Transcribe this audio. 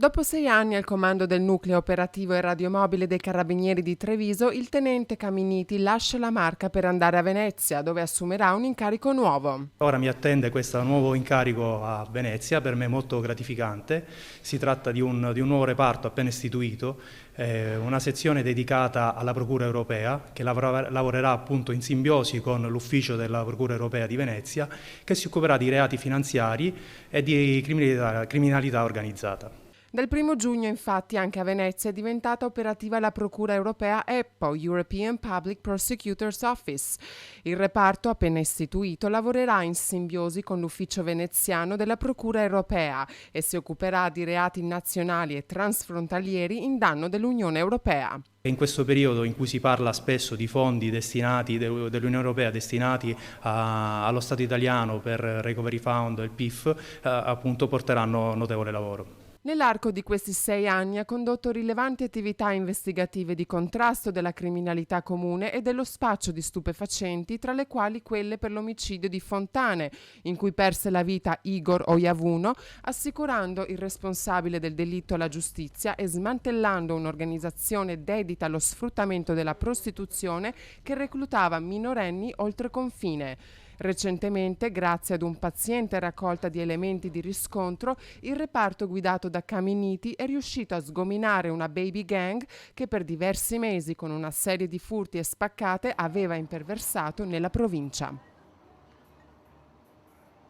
Dopo 6 anni al comando del nucleo operativo e radiomobile dei Carabinieri di Treviso, il tenente Caminiti lascia la Marca per andare a Venezia, dove assumerà un incarico nuovo. Ora mi attende questo nuovo incarico a Venezia, per me molto gratificante. Si tratta di un nuovo reparto appena istituito, una sezione dedicata alla Procura Europea che lavorerà appunto in simbiosi con l'ufficio della Procura Europea di Venezia, che si occuperà di reati finanziari e di criminalità organizzata. Dal 1 giugno, infatti, anche a Venezia è diventata operativa la Procura Europea EPPO, European Public Prosecutor's Office. Il reparto, appena istituito, lavorerà in simbiosi con l'ufficio veneziano della Procura Europea e si occuperà di reati nazionali e transfrontalieri in danno dell'Unione Europea. In questo periodo in cui si parla spesso di fondi destinati dell'Unione Europea destinati allo Stato italiano per Recovery Fund e il PIF, appunto porteranno notevole lavoro. Nell'arco di questi 6 anni ha condotto rilevanti attività investigative di contrasto della criminalità comune e dello spaccio di stupefacenti, tra le quali quelle per l'omicidio di Fontane, in cui perse la vita Igor Ojavuno, assicurando il responsabile del delitto alla giustizia e smantellando un'organizzazione dedita allo sfruttamento della prostituzione che reclutava minorenni oltre confine. Recentemente, grazie ad un paziente raccolta di elementi di riscontro, il reparto guidato da Caminiti è riuscito a sgominare una baby gang che per diversi mesi, con una serie di furti e spaccate, aveva imperversato nella provincia.